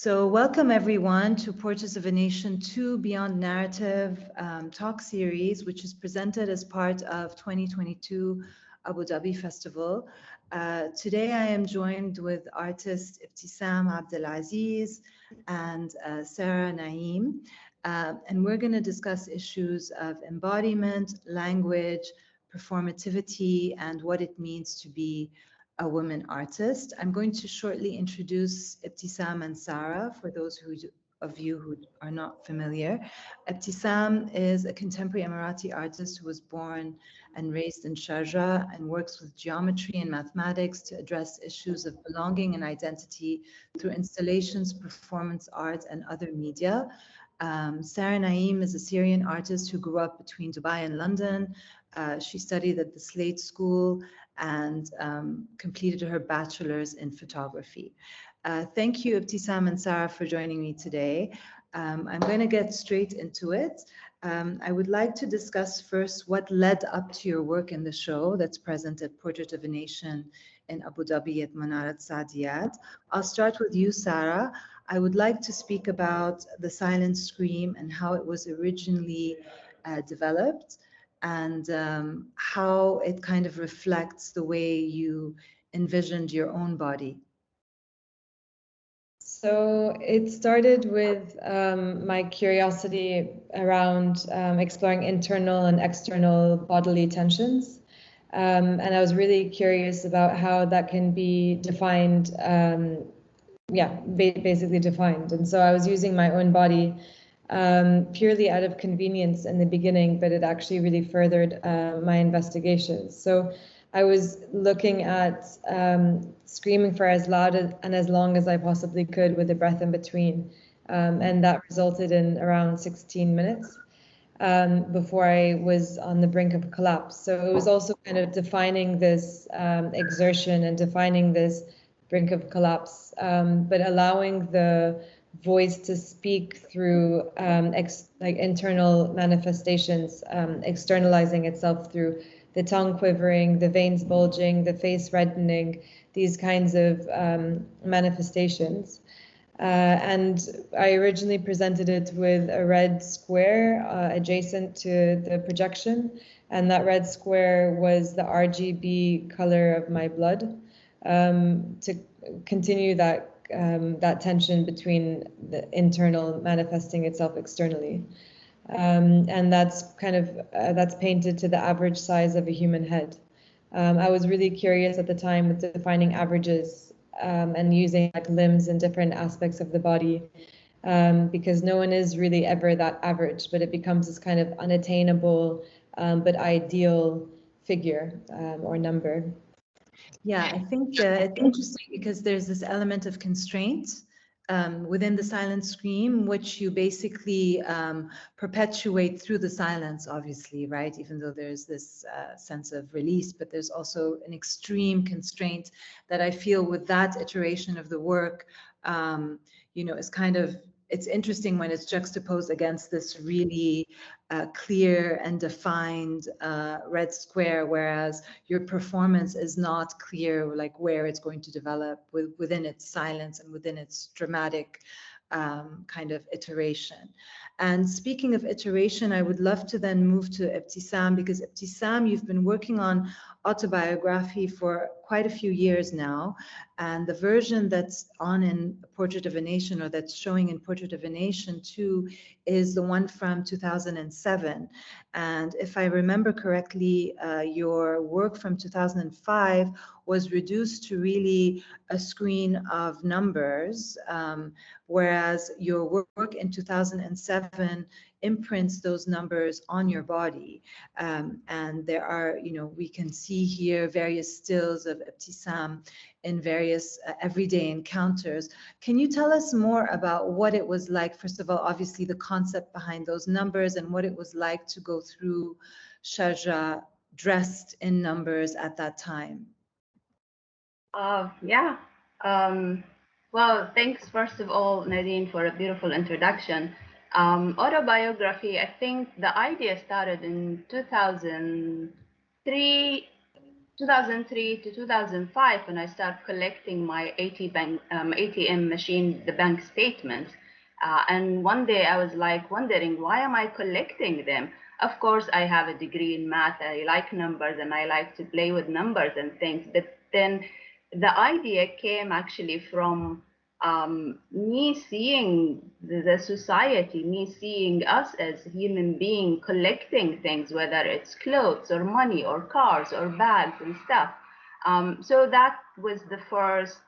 So welcome everyone to Portraits of a Nation 2 Beyond Narrative talk series, which is presented as part of 2022 Abu Dhabi Festival. Today I am joined with artist Ebtisam Abdulaziz and Sara, Naim, and we're going to discuss issues of embodiment, language, performativity, and what it means to be a woman artist. I'm going to shortly introduce Ebtisam and Sara for those of you who are not familiar. Ebtisam is a contemporary Emirati artist who was born and raised in Sharjah and works with geometry and mathematics to address issues of belonging and identity through installations, performance art, and other media. Sara Naim is a Syrian artist who grew up between Dubai and London. She studied at the Slade School and completed her bachelor's in photography. Thank you, Ebtisam and Sara, for joining me today. I'm going to get straight into it. I would like to discuss first what led up to your work in the show that's present at Portrait of a Nation in Abu Dhabi at Manarat Saadiyat. I'll start with you, Sara. I would like to speak about the silent scream and how it was originally developed, and how it kind of reflects the way you envisioned your own body. So it started with my curiosity around exploring internal and external bodily tensions. And I was really curious about how that can be defined, basically defined. And so I was using my own body purely out of convenience in the beginning, but it actually really furthered my investigations. So I was looking at screaming for as loud and as long as I possibly could with a breath in between. And that resulted in around 16 minutes before I was on the brink of collapse. So it was also kind of defining this exertion and defining this brink of collapse, but allowing the voice to speak through internal manifestations, externalizing itself through the tongue quivering, the veins bulging, the face reddening, these kinds of manifestations. And I originally presented it with a red square adjacent to the projection, and that red square was the RGB color of my blood, to continue that tension between the internal manifesting itself externally. And that's kind of that's painted to the average size of a human head. I was really curious at the time with defining averages and using limbs and different aspects of the body, because no one is really ever that average, but it becomes this kind of unattainable but ideal figure or number. Yeah, I think it's interesting because there's this element of constraint within the silent scream, which you basically perpetuate through the silence, obviously, right? Even though there's this sense of release, but there's also an extreme constraint that I feel with that iteration of the work, is kind of, it's interesting when it's juxtaposed against this really clear and defined red square, whereas your performance is not clear, like where it's going to develop within its silence and within its dramatic kind of iteration. And speaking of iteration, I would love to then move to Ebtisam, because Ebtisam, you've been working on autobiography for quite a few years now, and the version that's on in Portrait of a Nation, or that's showing in Portrait of a Nation 2, is the one from 2007. And if I remember correctly, your work from 2005 was reduced to really a screen of numbers, whereas your work in 2007 imprints those numbers on your body. And there are, we can see here various stills of Ebtisam in various everyday encounters. Can you tell us more about what it was like, first of all, obviously the concept behind those numbers, and what it was like to go through Sharjah dressed in numbers at that time? Well, thanks first of all, Nadine, for a beautiful introduction. Autobiography, I think the idea started in 2003 2003 to 2005, when I started collecting my ATM machine, the bank statements. And one day I was like wondering, why am I collecting them? Of course, I have a degree in math. I like numbers and I like to play with numbers and things. But then the idea came actually from me seeing the society, me seeing us as human beings collecting things, whether it's clothes or money or cars or bags and stuff. So that was the first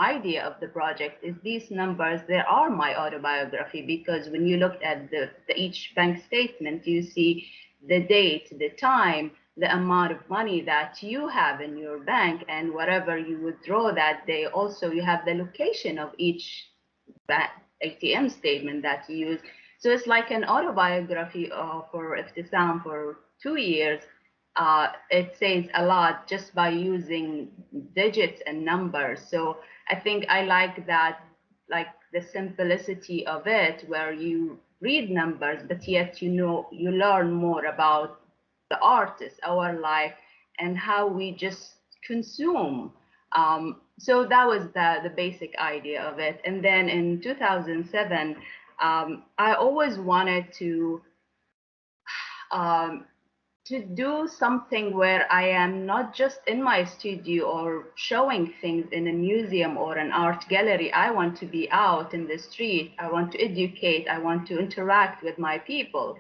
idea of the project, is these numbers, they are my autobiography, because when you look at each bank statement, you see the date, the time, the amount of money that you have in your bank, and whatever you withdraw that day. Also, you have the location of each ATM statement that you use. So it's like an autobiography for Ebtisam for 2 years. It says a lot just by using digits and numbers. So I think I like that, like the simplicity of it, where you read numbers, but yet you learn more about the artist, our life, and how we just consume. So that was the basic idea of it. And then in 2007, I always wanted to do something where I am not just in my studio or showing things in a museum or an art gallery. I want to be out in the street. I want to educate. I want to interact with my people.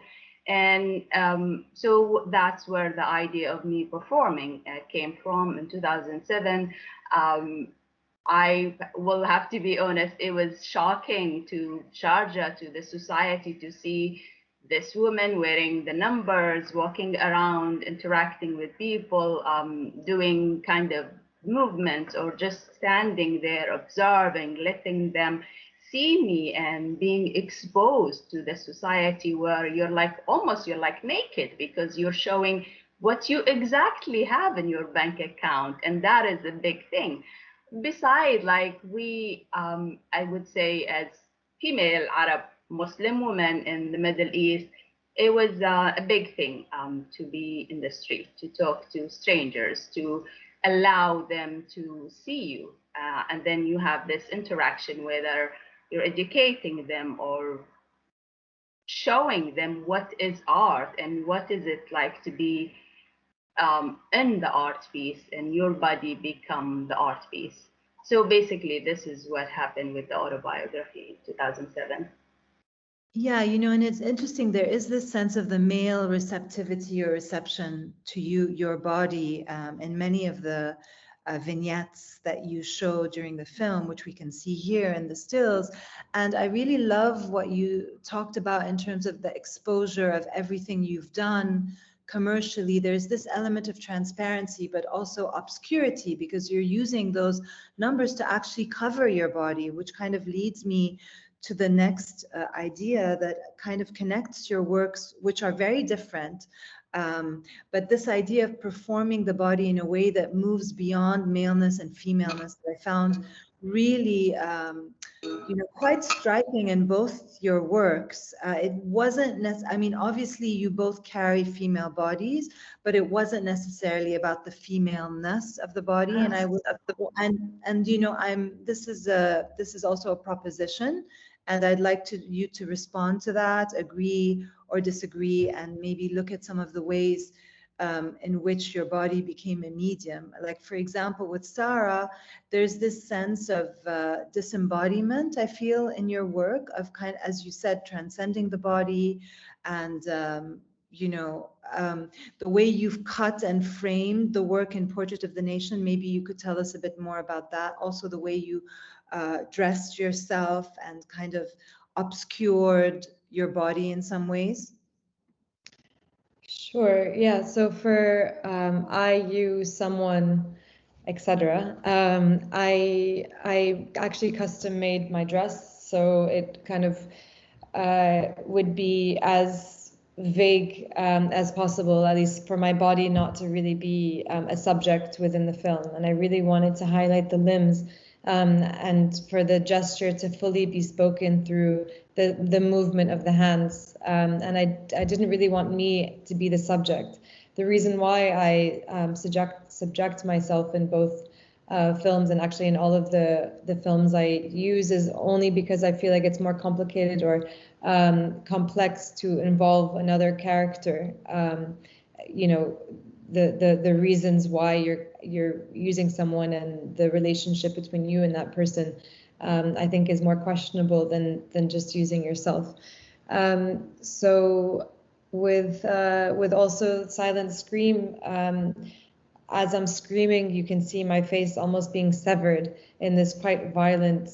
And so that's where the idea of me performing came from in 2007. I will have to be honest, it was shocking to Sharjah, to the society, to see this woman wearing the numbers, walking around, interacting with people, doing kind of movements, or just standing there observing, letting them see me, and being exposed to the society where you're like naked, because you're showing what you exactly have in your bank account. And that is a big thing. Besides, like I would say, as female Arab Muslim women in the Middle East, it was a big thing to be in the street, to talk to strangers, to allow them to see you. And then you have this interaction, whether you're educating them or showing them what is art and what is it like to be in the art piece, and your body become the art piece. So basically, this is what happened with the autobiography in 2007. Yeah, and it's interesting. There is this sense of the male receptivity or reception to your body in many of the vignettes that you show during the film, which we can see here in the stills. And I really love what you talked about in terms of the exposure of everything you've done commercially. There's this element of transparency, but also obscurity, because you're using those numbers to actually cover your body, which kind of leads me to the next idea that kind of connects your works, which are very different. But this idea of performing the body in a way that moves beyond maleness and femaleness, I found really quite striking in both your works. It wasn't I mean, obviously you both carry female bodies, but it wasn't necessarily about the femaleness of the body. And I would, this is also a proposition, and I'd like you to respond to that, agree or disagree, and maybe look at some of the ways in which your body became a medium. Like, for example, with Sara, there's this sense of disembodiment, I feel, in your work, of kind of, as you said, transcending the body, and the way you've cut and framed the work in Portrait of the Nation. Maybe you could tell us a bit more about that. Also, the way you dressed yourself and kind of obscured your body in some ways. Sure. Yeah. So for I, you, someone, etc. I actually custom made my dress, so it kind of would be as vague as possible, at least for my body not to really be a subject within the film. And I really wanted to highlight the limbs and for the gesture to fully be spoken through the movement of the hands. And I didn't really want me to be the subject. the reason why I subject myself in both films and actually in all of the films I use is only because I feel like it's more complicated or complex to involve another character. You know, the reasons why you're using someone and the relationship between you and that person, I think is more questionable than just using yourself. So with also Silent Scream, as I'm screaming, you can see my face almost being severed in this quite violent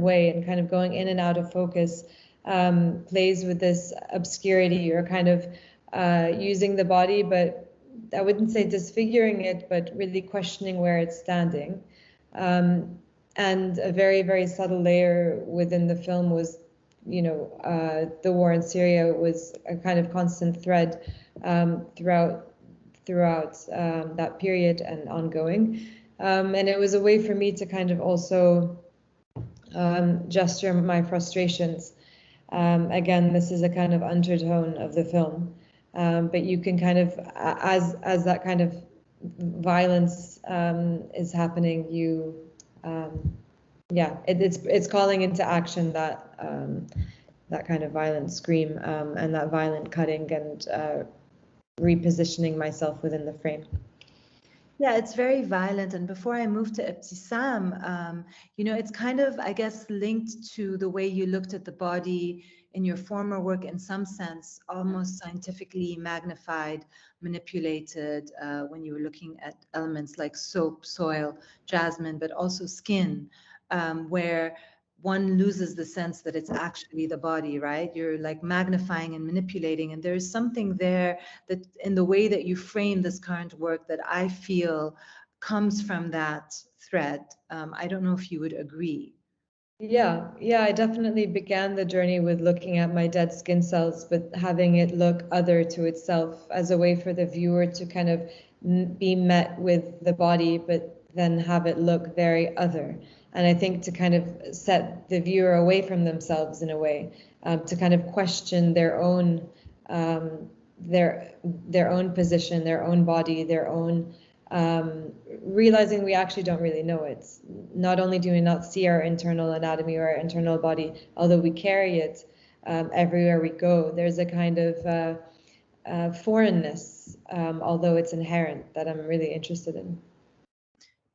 way, and kind of going in and out of focus, plays with this obscurity, or kind of using the body, but I wouldn't say disfiguring it, but really questioning where it's standing. And a very, very subtle layer within the film was, you know, the war in Syria was a kind of constant thread throughout that period and ongoing. And it was a way for me to kind of also gesture my frustrations. Again, this is a kind of undertone of the film, but you can kind of, as that kind of violence is happening, you, yeah, it's calling into action that kind of violent scream and that violent cutting and repositioning myself within the frame. Yeah, it's very violent. And before I move to Ebtisam, you know, it's kind of, I guess, linked to the way you looked at the body in your former work, in some sense, almost scientifically magnified, manipulated, when you were looking at elements like soap, soil, jasmine, but also skin, where one loses the sense that it's actually the body, right? You're like magnifying and manipulating. And there's something there that in the way that you frame this current work that I feel comes from that thread. I don't know if you would agree. Yeah, I definitely began the journey with looking at my dead skin cells, but having it look other to itself as a way for the viewer to kind of be met with the body, but then have it look very other. And I think to kind of set the viewer away from themselves in a way, to kind of question their own position, their own body, their own realizing we actually don't really know it. Not only do we not see our internal anatomy or our internal body, although we carry it everywhere we go, there's a kind of foreignness, although it's inherent, that I'm really interested in.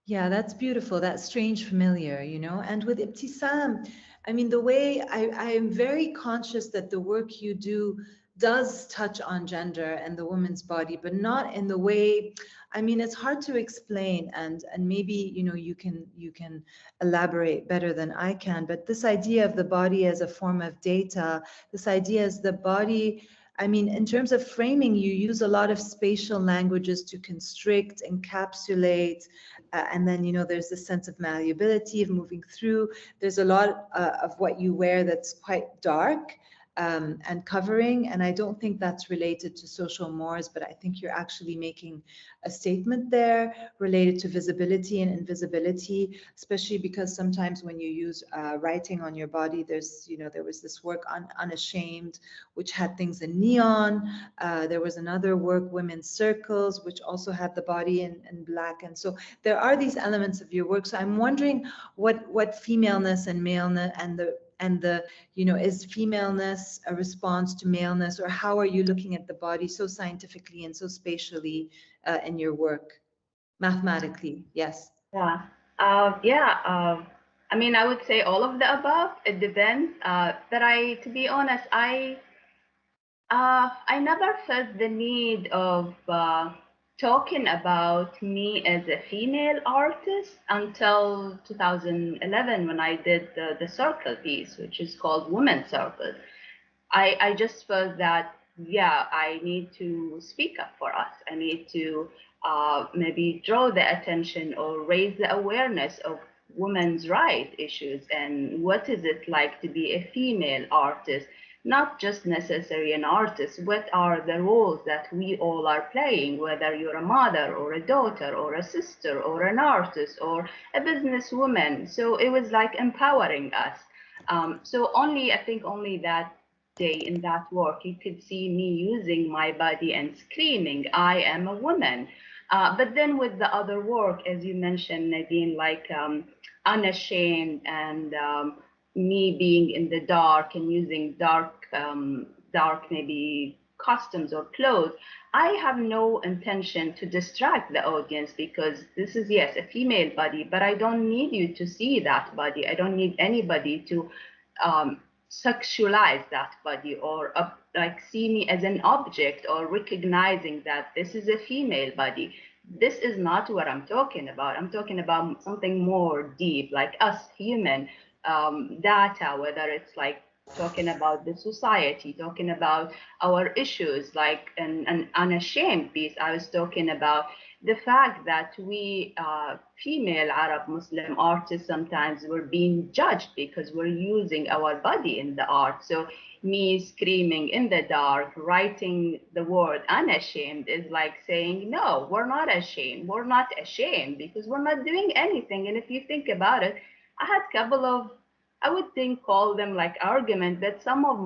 Yeah, that's beautiful. That strange familiar, you know. And with Ebtisam, I mean, the way I am very conscious that the work you do does touch on gender and the woman's body, but not in the way, I mean, it's hard to explain, and maybe, you know, you can elaborate better than I can, but this idea of the body as a form of data, this idea as the body, I mean, in terms of framing, you use a lot of spatial languages to constrict, encapsulate, and then, you know, there's this sense of malleability, of moving through. There's a lot of what you wear that's quite dark and covering, and I don't think that's related to social mores, but I think you're actually making a statement there related to visibility and invisibility, especially because sometimes when you use writing on your body, there's, you know, there was this work on Unashamed, which had things in neon. There was another work, Women's Circles, which also had the body in black. And so there are these elements of your work. So I'm wondering what femaleness and maleness and the, you know, is femaleness a response to maleness, or how are you looking at the body so scientifically and so spatially in your work, mathematically? Yes. Yeah. I mean, I would say all of the above. It depends. But to be honest, I never felt the need of talking about me as a female artist until 2011, when I did the circle piece, which is called Women's Circle. I just felt that, yeah, I need to speak up for us. I need to maybe draw the attention or raise the awareness of women's rights issues, and what is it like to be a female artist, not just necessarily an artist. What are the roles that we all are playing, whether you're a mother or a daughter or a sister or an artist or a businesswoman. So it was like empowering us. So I think only that day in that work, you could see me using my body and screaming, I am a woman. But then with the other work, as you mentioned, Nadine, like Unashamed and me being in the dark and using dark maybe costumes or clothes, I have no intention to distract the audience, because this is, yes, a female body, but I don't need you to see that body. I don't need anybody to sexualize that body or like see me as an object or recognizing that this is a female body. This is not what I'm talking about. I'm talking about something more deep, like us human data, whether it's like talking about the society, talking about our issues, like an unashamed piece. I was talking about the fact that we female Arab Muslim artists sometimes we're being judged because we're using our body in the art. So me screaming in the dark, writing the word unashamed is like saying, no, we're not ashamed. We're not ashamed because we're not doing anything. And if you think about it, I had a couple of, I would think, call them like argument that some of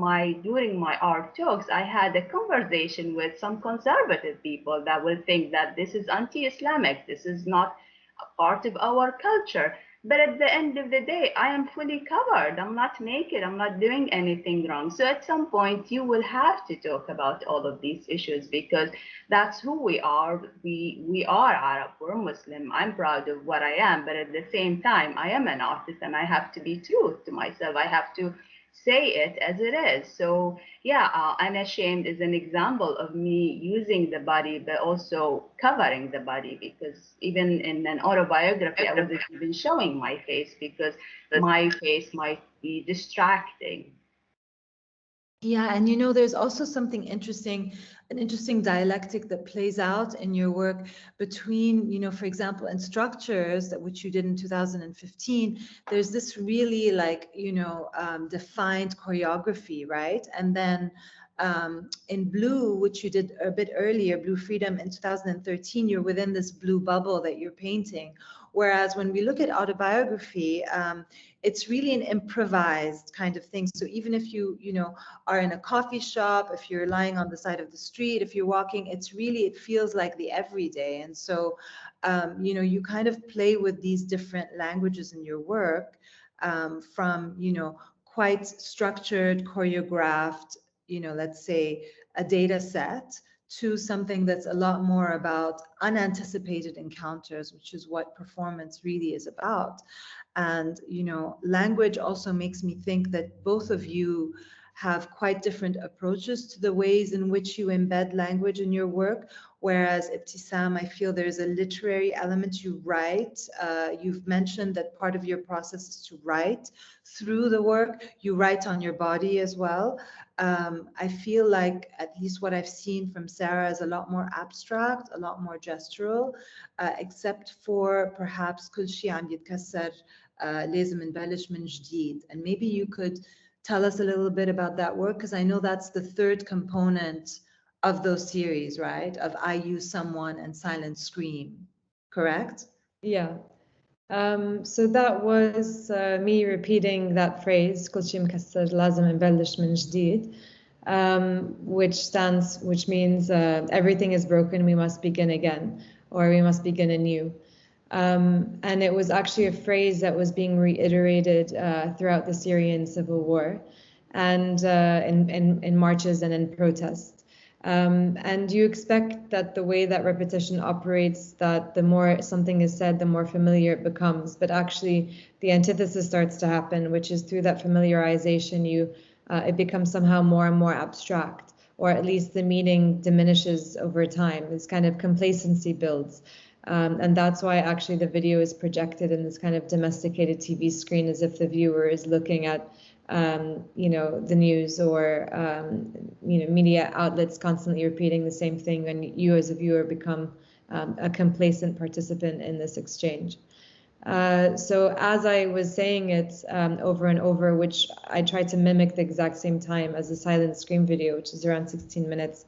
during my art talks, I had a conversation with some conservative people that will think that this is anti-Islamic, this is not a part of our culture. But at the end of the day, I am fully covered. I'm not naked. I'm not doing anything wrong. So at some point, you will have to talk about all of these issues because that's who we are. We are Arab. We're Muslim. I'm proud of what I am. But at the same time, I am an artist and I have to be true to myself. I have to say it as it is. So yeah, Unashamed is an example of me using the body, but also covering the body, because even in an autobiography, I wasn't even showing my face because my face might be distracting. Yeah, and you know, there's also something interesting, an interesting dialectic that plays out in your work between, you know, for example, in Structures, that which you did in 2015, there's this really like, you know, defined choreography, right? And then in Blue, which you did a bit earlier, Blue Freedom in 2013, you're within this blue bubble that you're painting. Whereas when we look at autobiography, it's really an improvised kind of thing. So even if you know, are in a coffee shop, if you're lying on the side of the street, if you're walking, it's really, it feels like the everyday. And so, you know, you kind of play with these different languages in your work, from, you know, quite structured, choreographed, you know, let's say a data set, to something that's a lot more about unanticipated encounters, which is what performance really is about. And, you know, language also makes me think that both of you have quite different approaches to the ways in which you embed language in your work. Whereas Ebtisam, I feel there's a literary element. You write, you've mentioned that part of your process is to write through the work. You write on your body as well. I feel like, at least what I've seen from Sara, is a lot more abstract, a lot more gestural, except for perhaps كل شيء عم يتكسر لازم نبلش من جديد. And maybe you could tell us a little bit about that work, because I know that's the third component of those series, right? Of I Use Someone and Silent Scream, correct? Yeah. So that was me repeating that phrase, كل شيء مكسر لازم نبلش من جديد, which means everything is broken, we must begin again, or we must begin anew. And it was actually a phrase that was being reiterated throughout the Syrian civil war, and in marches and in protests. And you expect that the way that repetition operates, that the more something is said, the more familiar it becomes. But actually, the antithesis starts to happen, which is through that familiarization, it becomes somehow more and more abstract, or at least the meaning diminishes over time. This kind of complacency builds. And that's why actually the video is projected in this kind of domesticated TV screen, as if the viewer is looking at you know, the news or you know, media outlets constantly repeating the same thing, and you as a viewer become a complacent participant in this exchange. So as I was saying it over and over, which I tried to mimic the exact same time as the Silent Scream video, which is around 16 minutes,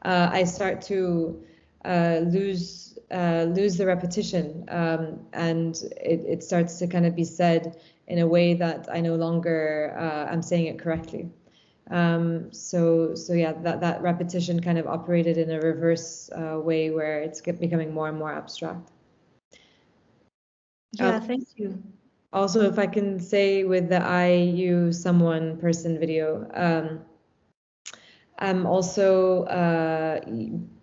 I start to lose the repetition, and it starts to kind of be said in a way that I no longer am saying it correctly. So yeah, that repetition kind of operated in a reverse way where it's becoming more and more abstract. Yeah, thank you. Also, if I can say with the I, you, someone, person video, I'm also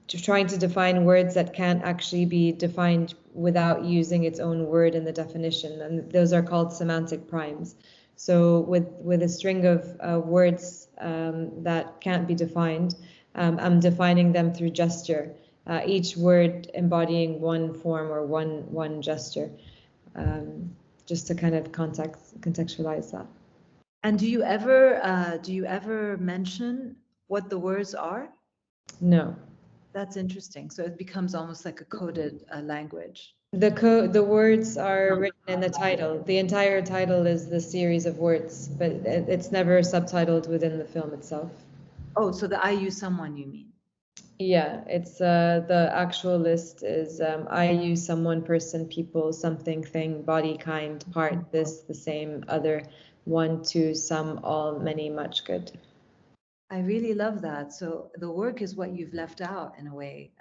trying to define words that can't actually be defined without using its own word in the definition, and those are called semantic primes. So with a string of words that can't be defined, I'm defining them through gesture, each word embodying one form or one gesture, just to kind of contextualize that. And do you ever mention what the words are? No. That's interesting. So it becomes almost like a coded language. The words are written in the title. The entire title is the series of words, but it's never subtitled within the film itself. Oh, so the I, you, someone, you mean? Yeah, it's the actual list is I, you, someone, person, people, something, thing, body, kind, part, this, the same, other, one, two, some, all, many, much, good. I really love that. So the work is what you've left out in a way.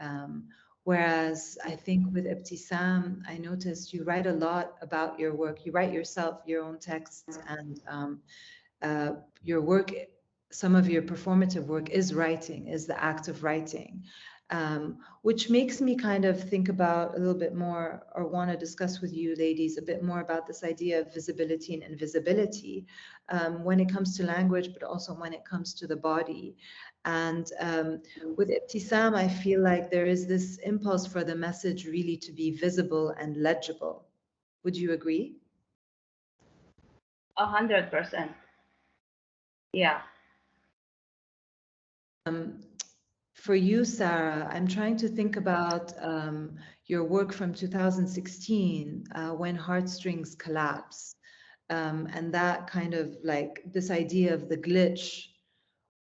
Whereas I think with Ebtisam, I noticed you write a lot about your work. You write yourself your own texts, and your work, some of your performative work is writing, is the act of writing, which makes me kind of think about a little bit more, or want to discuss with you ladies a bit more about this idea of visibility and invisibility when it comes to language, but also when it comes to the body. And with Ebtisam, I feel like there is this impulse for the message really to be visible and legible. Would you agree? 100%. Yeah. For you, Sara, I'm trying to think about your work from 2016, When Heartstrings Collapse, and that kind of like this idea of the glitch,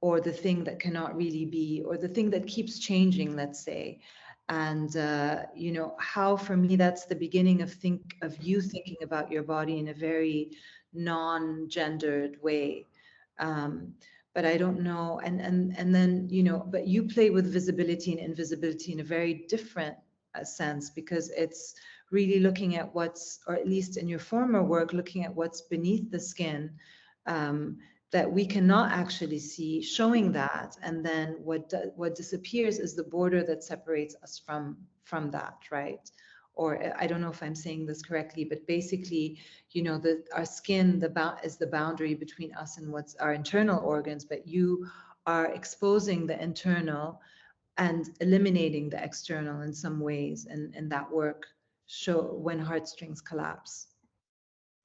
or the thing that cannot really be, or the thing that keeps changing, let's say. And you know, how for me that's the beginning of you thinking about your body in a very non-gendered way. But I don't know, and then, you know, but you play with visibility and invisibility in a very different sense, because it's really looking at what's, or at least in your former work, looking at what's beneath the skin, that we cannot actually see, showing that, and then what disappears is the border that separates us from that, right? Or I don't know if I'm saying this correctly, but basically, you know, our skin is the boundary between us and what's our internal organs, but you are exposing the internal and eliminating the external in some ways, and that work show When Heartstrings Collapse.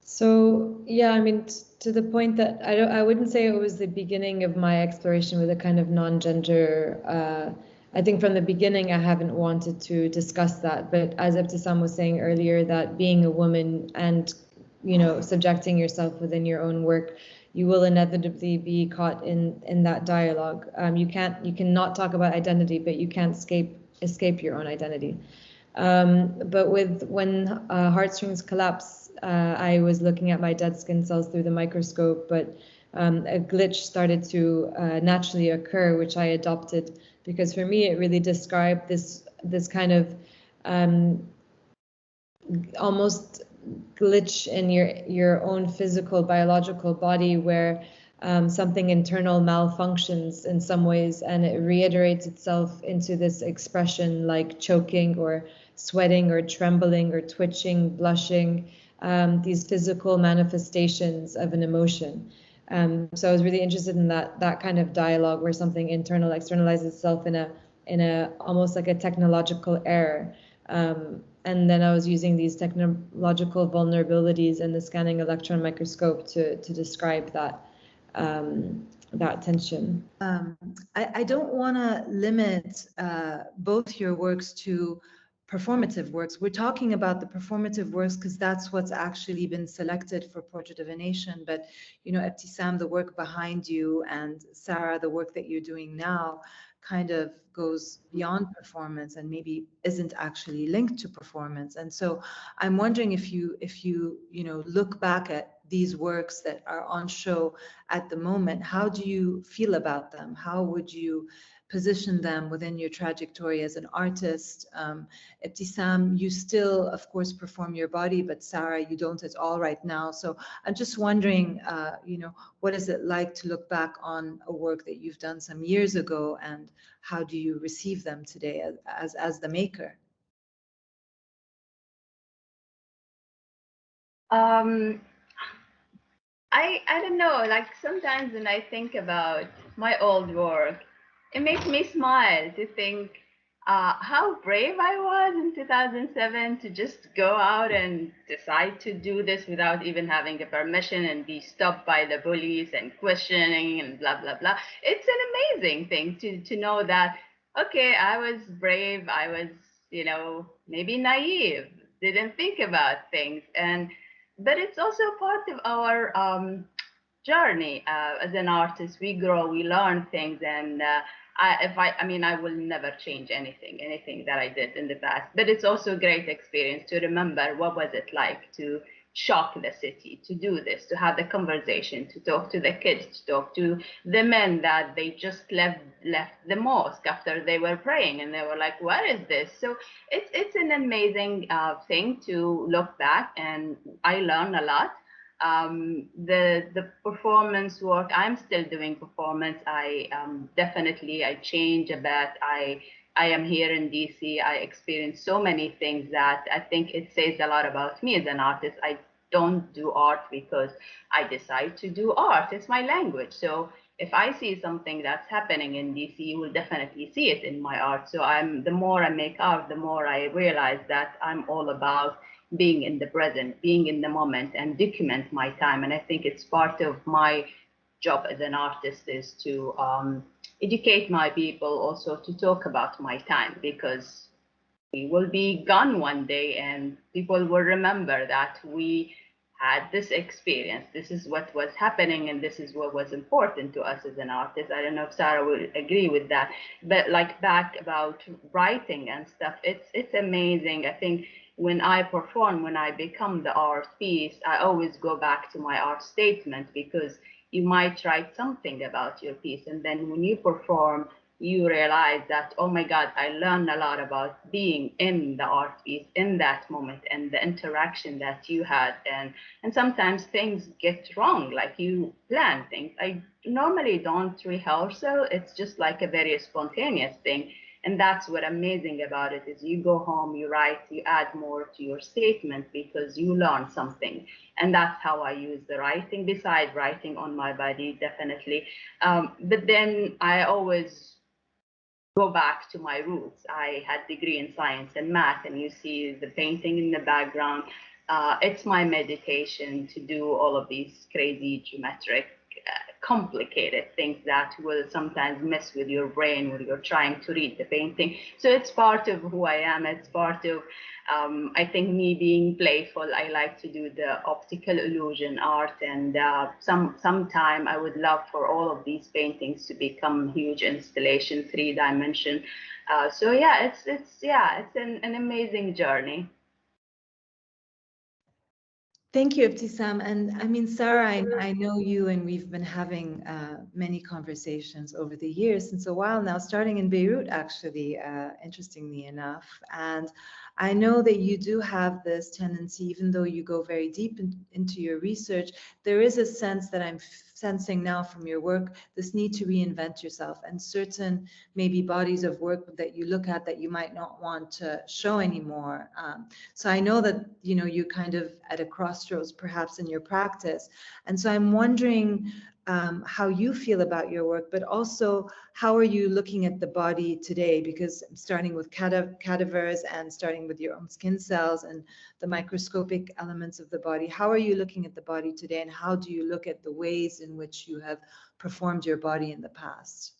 So yeah, I mean, to the point that I wouldn't say it was the beginning of my exploration with a kind of non-gender. I think from the beginning I haven't wanted to discuss that, but as Ebtisam was saying earlier, that being a woman and, you know, subjecting yourself within your own work, you will inevitably be caught in that dialogue. You cannot talk about identity, but you can't escape your own identity. But when Heartstrings Collapse, I was looking at my dead skin cells through the microscope, but a glitch started to naturally occur, which I adopted, because for me it really described this kind of almost glitch in your own physical biological body, where something internal malfunctions in some ways, and it reiterates itself into this expression like choking or sweating or trembling or twitching, blushing, these physical manifestations of an emotion. So I was really interested in that kind of dialogue where something internal externalizes itself in a almost like a technological error. And then I was using these technological vulnerabilities in the scanning electron microscope to describe that tension. I don't want to limit both your works to performative works. We're talking about the performative works because that's what's actually been selected for Portrait of a Nation. But, you know, Ebtisam, the work behind you, and Sara, the work that you're doing now, kind of goes beyond performance and maybe isn't actually linked to performance. And so I'm wondering if you look back at these works that are on show at the moment, how do you feel about them? How would you position them within your trajectory as an artist? Ebtisam, you still, of course, perform your body, but Sara, you don't at all right now. So I'm just wondering, what is it like to look back on a work that you've done some years ago, and how do you receive them today as the maker? I don't know, like sometimes when I think about my old work, it makes me smile to think how brave I was in 2007 to just go out and decide to do this without even having a permission and be stopped by the police and questioning and blah, blah, blah. It's an amazing thing to know that, okay, I was brave, I was, maybe naive, didn't think about things. But it's also part of our journey as an artist. We grow, we learn things, and I will never change anything that I did in the past. But it's also a great experience to remember what was it like to shock the city, to do this, to have the conversation, to talk to the kids, to talk to the men that they just left the mosque after they were praying, and they were like, what is this? So it's an amazing thing to look back, and I learned a lot. The performance work, I'm still doing performance. I change a bit. I am here in DC. I experience so many things that I think it says a lot about me as an artist. I don't do art because I decide to do art. It's my language. So if I see something that's happening in DC, you will definitely see it in my art. So the more I make art, the more I realize that I'm all about being in the present, being in the moment, and document my time. And I think it's part of my job as an artist is to educate my people, also to talk about my time, because we will be gone one day and people will remember that we had this experience. This is what was happening, and this is what was important to us as an artist. I don't know if Sara will agree with that, but like back about writing and stuff, it's amazing. I think when I perform, when I become the art piece, I always go back to my art statement, because you might write something about your piece, and then when you perform, you realize that, oh my God, I learned a lot about being in the art piece in that moment and the interaction that you had. And sometimes things get wrong, like you plan things. I normally don't rehearse, it's just like a very spontaneous thing. And that's what amazing about it is you go home, you write, you add more to your statement because you learn something. And that's how I use the writing, besides writing on my body, definitely. But then I always go back to my roots. I had degree in science and math, and you see the painting in the background. It's my meditation to do all of these crazy geometric complicated things that will sometimes mess with your brain when you're trying to read the painting. So it's part of who I am. It's part of, I think, me being playful. I like to do the optical illusion art, and sometime I would love for all of these paintings to become huge installation, 3-dimension. So yeah, it's an amazing journey. Thank you, Ebtisam. And I mean, Sara, I know you, and we've been having many conversations over the years since a while now, starting in Beirut, actually, interestingly enough. And I know that you do have this tendency, even though you go very deep into your research, there is a sense that I'm sensing now from your work, this need to reinvent yourself, and certain maybe bodies of work that you look at that you might not want to show anymore. So I know that, you're kind of at a crossroads perhaps in your practice. And so I'm wondering how you feel about your work, but also how are you looking at the body today? Because starting with cadavers and starting with your own skin cells and the microscopic elements of the body, how are you looking at the body today, and how do you look at the ways in which you have performed your body in the past?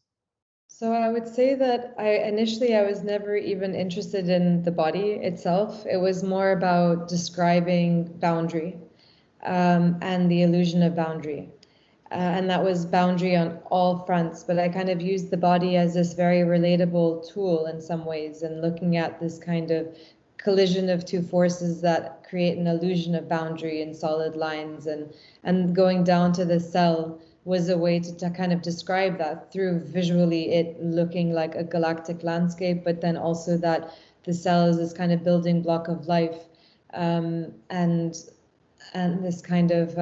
So I would say that initially I was never even interested in the body itself. It was more about describing boundary and the illusion of boundary. and that was boundary on all fronts. But I kind of used the body as this very relatable tool in some ways, and looking at this kind of collision of two forces that create an illusion of boundary and solid lines, and going down to the cell was a way to kind of describe that through visually it looking like a galactic landscape, but then also that the cell is this kind of building block of life, and this kind of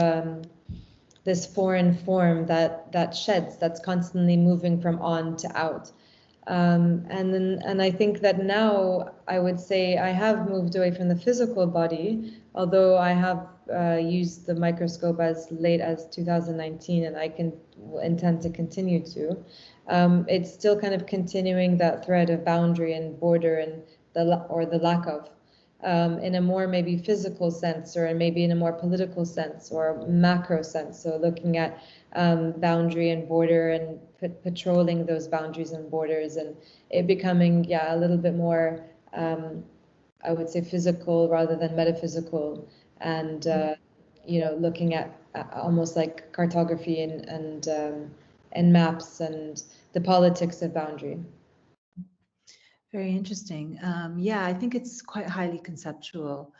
this foreign form that sheds, that's constantly moving from on to out. And I think that now I would say I have moved away from the physical body, although I have used the microscope as late as 2019, and I intend to continue to. It's still kind of continuing that thread of boundary and border and the lack of, in a more maybe physical sense, or maybe in a more political sense or macro sense. So looking at boundary and border and patrolling those boundaries and borders, and it becoming a little bit more I would say physical rather than metaphysical, and looking at almost like cartography and maps and the politics of boundary. Very interesting. Yeah, I think it's quite highly conceptual.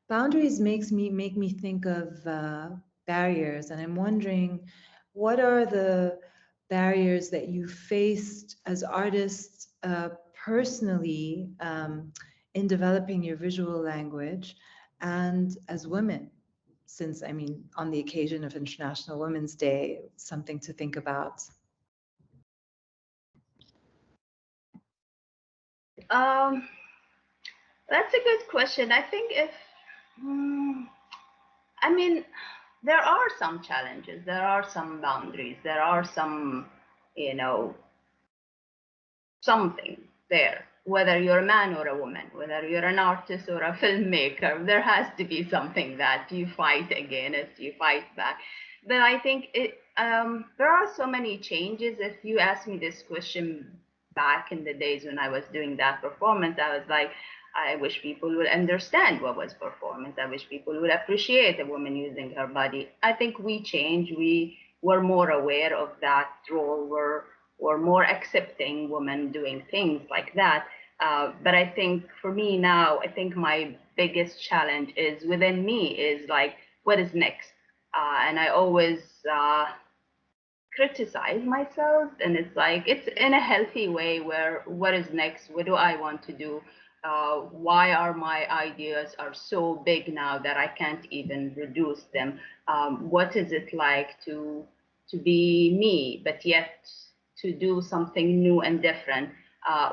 Boundaries make me think of barriers, and I'm wondering, what are the barriers that you faced as artists personally in developing your visual language, and as women? Since, I mean, on the occasion of International Women's Day, something to think about. That's a good question. I think I mean, there are some challenges, there are some boundaries, there are some, something there. Whether you're a man or a woman, whether you're an artist or a filmmaker, there has to be something that you fight against, you fight back. But I think there are so many changes. If you asked me this question back in the days when I was doing that performance, I was like, I wish people would understand what was performance. I wish people would appreciate a woman using her body. I think we changed. We were more aware of that role. We're more accepting women doing things like that. But I think for me now, I think my biggest challenge is within me is like, what is next? And I always criticize myself, and it's like, it's in a healthy way where, what is next? What do I want to do? Why are my ideas are so big now that I can't even reduce them? What is it like to be me, but yet to do something new and different?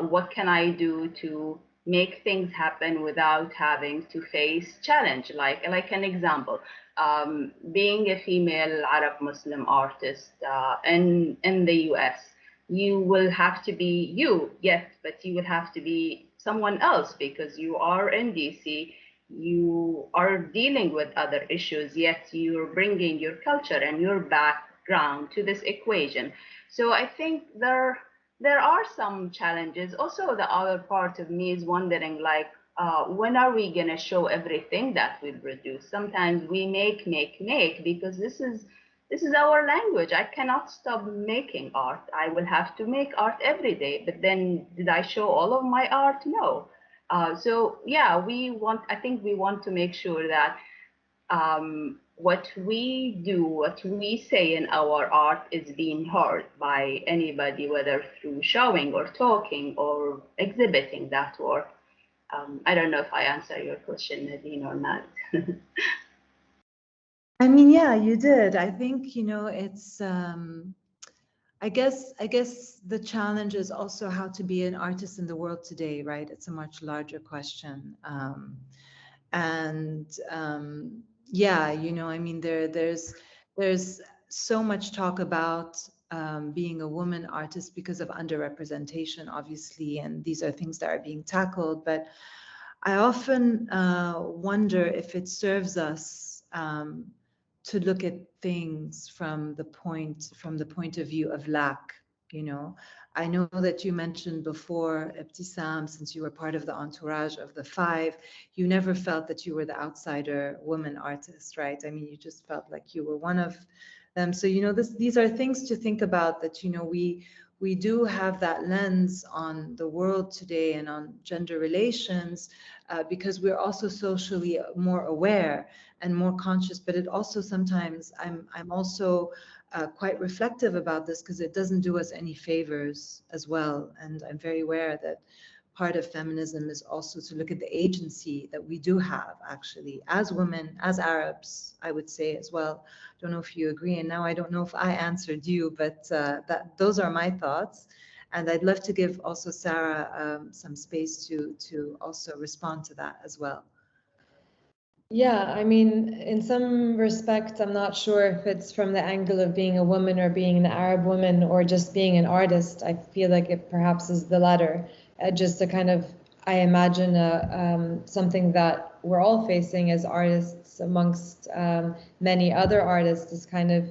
What can I do to make things happen without having to face challenge? Like an example, being a female Arab Muslim artist in the US, you will have to be you, yes, but you will have to be someone else because you are in DC, you are dealing with other issues, yet you're bringing your culture and your background to this equation. So I think there are some challenges. Also, the other part of me is wondering, like, when are we going to show everything that we produce? Sometimes we make because this is our language. I cannot stop making art. I will have to make art every day. But then, did I show all of my art? No. So yeah, I think we want to make sure that what we do, what we say in our art is being heard by anybody, whether through showing or talking or exhibiting that work. I don't know if I answer your question, Nadine, or not. I mean, yeah, you did. I think, it's, I guess the challenge is also how to be an artist in the world today, right? It's a much larger question. Yeah, I mean, there's so much talk about being a woman artist because of underrepresentation, obviously, and these are things that are being tackled. But I often wonder if it serves us to look at things from the point of view of lack. I know that you mentioned before, Ebtisam, since you were part of the entourage of the 5, you never felt that you were the outsider woman artist, right? I mean, you just felt like you were one of them. So, you know, these are things to think about, that, you know, we do have that lens on the world today and on gender relations, because we're also socially more aware and more conscious. But it also sometimes, I'm also quite reflective about this, because it doesn't do us any favors as well. And I'm very aware that part of feminism is also to look at the agency that we do have, actually, as women, as Arabs, I would say as well. Don't know if you agree. And now I don't know if I answered you, but those are my thoughts. And I'd love to give also Sara some space to also respond to that as well. Yeah, I mean, in some respect, I'm not sure if it's from the angle of being a woman or being an Arab woman or just being an artist. I feel like it perhaps is the latter. Just a kind of, I imagine, something that we're all facing as artists amongst many other artists, is kind of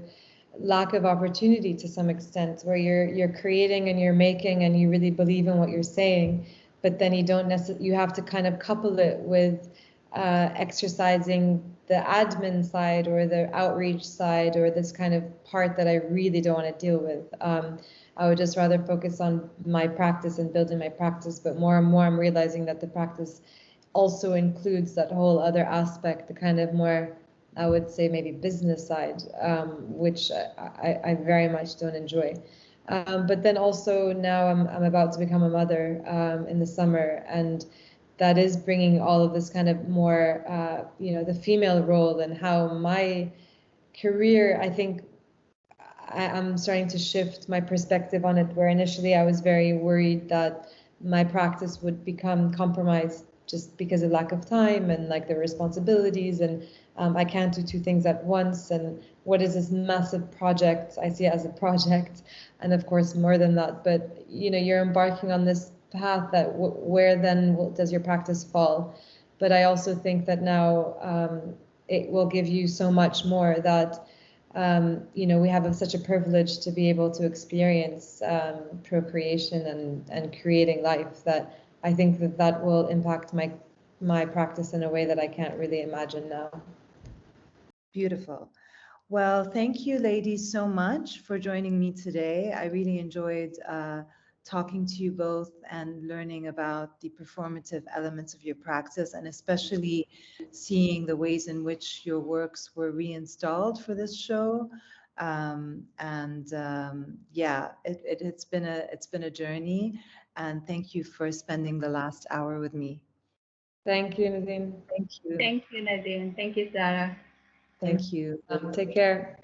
lack of opportunity to some extent, where you're creating and you're making and you really believe in what you're saying, but then you don't necessarily, you have to kind of couple it with exercising the admin side or the outreach side, or this kind of part that I really don't want to deal with. I would just rather focus on my practice and building my practice, but more and more I'm realizing that the practice also includes that whole other aspect, the kind of more, I would say, maybe business side, which I very much don't enjoy. But then also now I'm about to become a mother in the summer, and that is bringing all of this kind of more, you know, the female role, and how my career, I think I'm starting to shift my perspective on it, where initially I was very worried that my practice would become compromised just because of lack of time and like the responsibilities, and I can't do two things at once, and what is this massive project? I see it as a project, and of course more than that, but you know, you're embarking on this path that where then does your practice fall? But I also think that now it will give you so much more, that you know, we have such a privilege to be able to experience procreation and creating life, that I think that will impact my practice in a way that I can't really imagine now. Beautiful. Well, thank you, ladies, so much for joining me today. I really enjoyed talking to you both and learning about the performative elements of your practice, and especially seeing the ways in which your works were reinstalled for this show. Yeah, it's been a journey, and thank you for spending the last hour with me. Thank you, Nadine. Thank you. Thank you, Nadine. Thank you, Sara. Thank you. Take care.